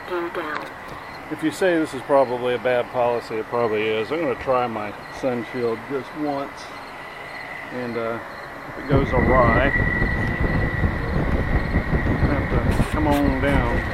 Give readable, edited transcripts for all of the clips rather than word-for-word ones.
Gear down. If you say this is probably a bad policy, it probably is. I'm going to try my sun shield just once, and if it goes awry, I have to come on down.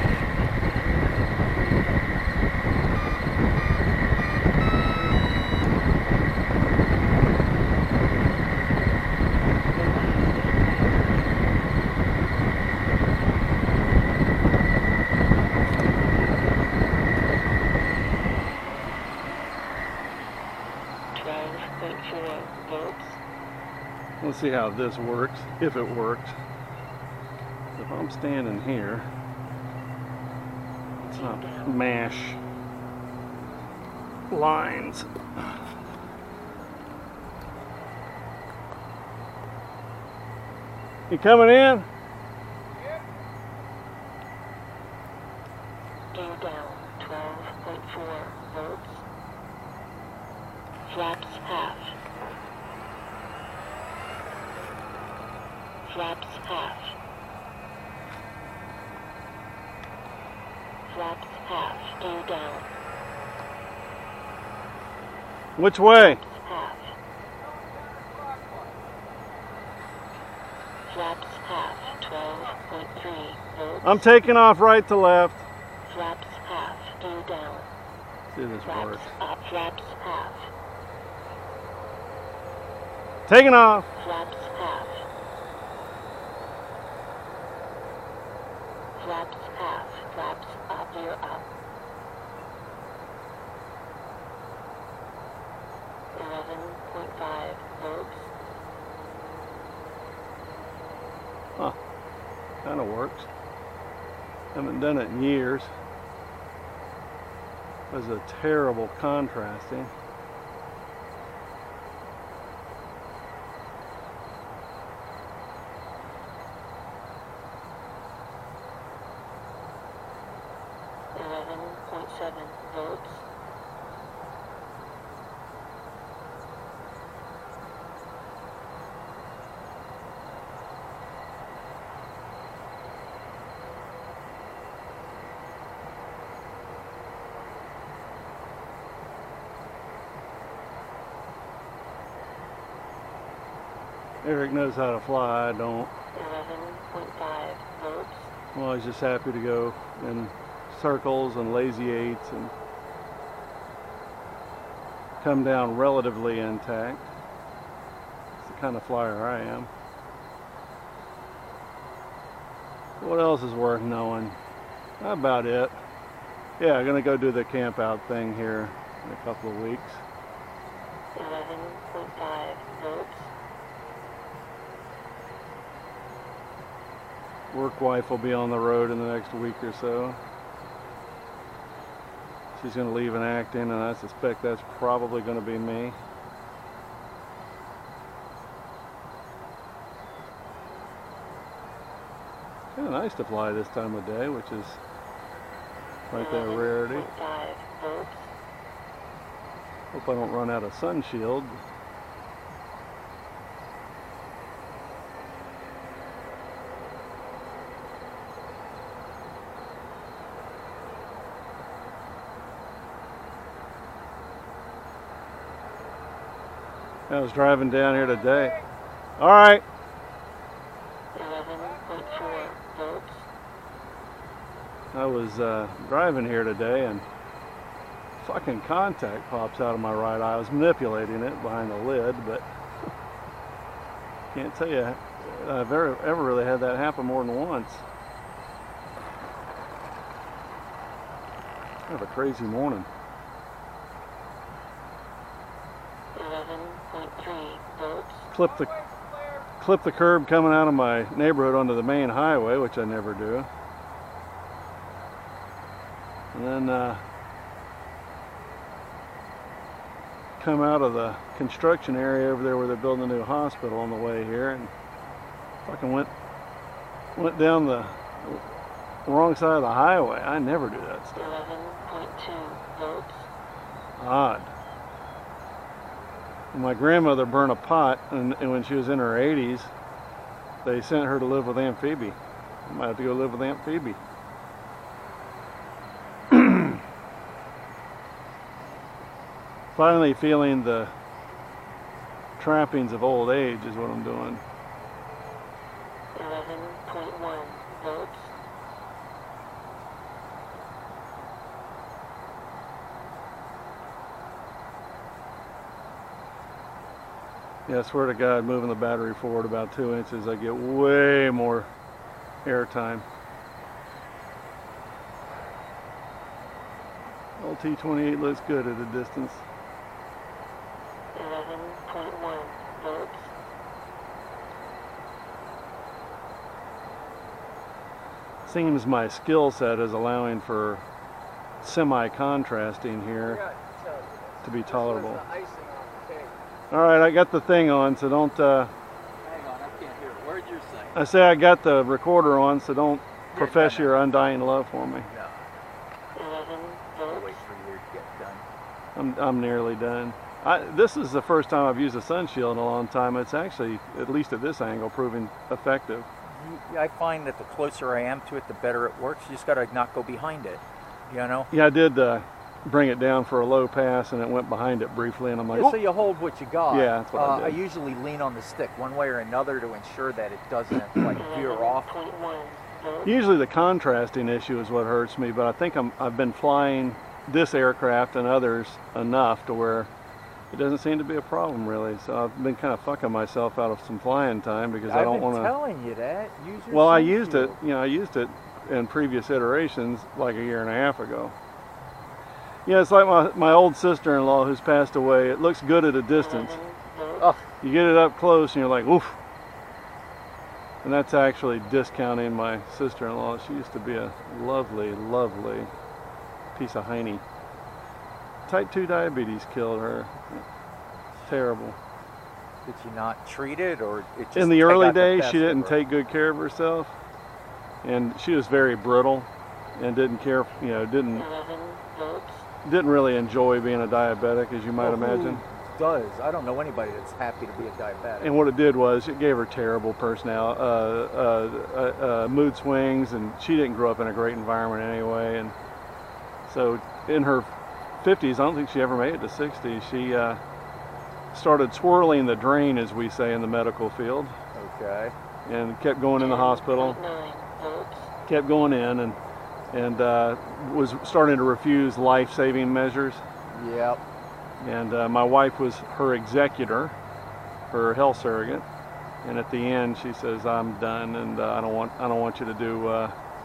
Let's see how this works, if it works. If I'm standing here, let's not mash lines. You coming in? Yep. Gear down, 12.4 volts. Flaps half. Flaps half. Flaps half. Gear down. Which way? Half. Flaps half. 12.3 volts. I'm taking off right to left. Flaps half. Gear down. See if this Flaps works. up. Flaps half. Taking off. Flaps half. Flaps half. Flaps up. Gear up. 11.5 volts. Huh. Kind of works. Haven't done it in years. It was a terrible contrasting. Volts. Eric knows how to fly, I don't. 11.5 volts. Well, he's just happy to go in circles and lazy eights and come down relatively intact. It's the kind of flyer I am. What else is worth knowing? About it. Yeah, I'm gonna go do the camp out thing here in a couple of weeks. 11.5 volts. Work wife will be on the road in the next week or so. She's going to leave in acting, and I suspect that's probably going to be me. Kind of nice to fly this time of day, which is quite that rarity. 11.5 volts. Hope I don't run out of sun shield. I was driving down here today. All right. 11.4 volts. I was driving here today and fucking contact pops out of my right eye. I was manipulating it behind the lid, but can't tell you I've ever really had that happen more than once. I have a crazy morning. 11.3 volts. Clip the curb coming out of my neighborhood onto the main highway, which I never do. And then come out of the construction area over there where they're building a new hospital on the way here, and fucking went down the wrong side of the highway. I never do that stuff. 11.2 volts. Odd. My grandmother burned a pot, and when she was in her 80s, they sent her to live with Aunt Phoebe. I might have to go live with Aunt Phoebe. Finally feeling the trappings of old age is what I'm doing. 11.1 volts. Yeah, I swear to God, moving the battery forward about 2 inches, I get way more air time. Old T28 looks good at a distance. 11.1 volts. Seems my skill set is allowing for semi-contrasting here to be tolerable. Alright, I got the thing on, so don't... Hang on, I can't hear it. Where'd you say? I say I got the recorder on, so don't profess your undying love for me. No. 11 I'll volts. wait for you to get done. I'm nearly done. This is the first time I've used a sun shield in a long time. It's actually, at least at this angle, proving effective. I find that the closer I am to it, the better it works. You just gotta not go behind it, you know? Yeah, I did bring it down for a low pass, and it went behind it briefly, and I'm like, Yeah, so you hold what you got. Yeah, that's what I did. usually lean on the stick one way or another to ensure that it doesn't like veer off. 11.1 volts. usually the contrasting issue is what hurts me, but I think I've been flying this aircraft and others enough to where it doesn't seem to be a problem really. So I've been kind of fucking myself out of some flying time because I don't want to. I've been telling you that. Use your Well, I sun used it. shield. You know, I used it in previous iterations like a year and a half ago. Yeah, it's like my old sister-in-law who's passed away. It looks good at a distance. 11 volts. Oh, You get it up close and you're like, oof. And that's actually discounting my sister-in-law. She used to be a lovely, lovely piece of hiney. Type 2 diabetes killed her. Terrible. did you not treat it, or it just In the got early the days, best she of didn't her? take good care of herself. And she was very brittle and didn't care, you know, 11 volts. didn't really enjoy being a diabetic, as you might Well, imagine. who does? I don't know anybody that's happy to be a diabetic. And what it did was it gave her terrible personality, mood swings, and she didn't grow up in a great environment anyway. And so in her 50s, I don't think she ever made it to 60. She started swirling the drain, as we say in the medical field, Okay. and kept going in the hospital, 10.9 volts. kept going in, and was starting to refuse life-saving measures. Yep. And my wife was her executor, her health surrogate. And at the end, she says, "I'm done, and I don't want you to do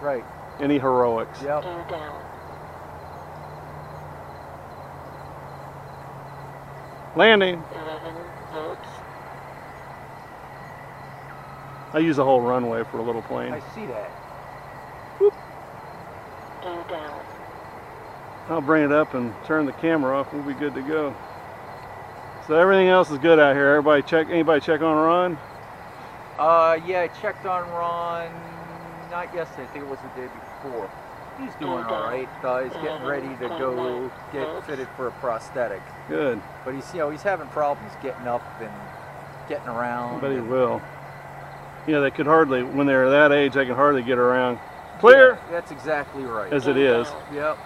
Right. any heroics." Yep. Gear down. Landing. 11 volts. I use the whole runway for a little plane. I see that. Gear down. I'll bring it up and turn the camera off. We'll be good to go. So everything else is good out here. Anybody check on Ron? Yeah, I checked on Ron, not yesterday, I think it was the day before. He's doing all right. He's getting ready to go get fitted for a prosthetic. Good. But he's having problems getting up and getting around. But he and- will. Yeah, they could hardly, when they're that age, they can hardly get around. Clear, Yeah, that's exactly right. as it is. Yep.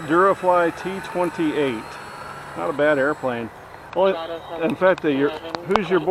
Durafly T28. Not a bad airplane. Only, in fact, who's your boy?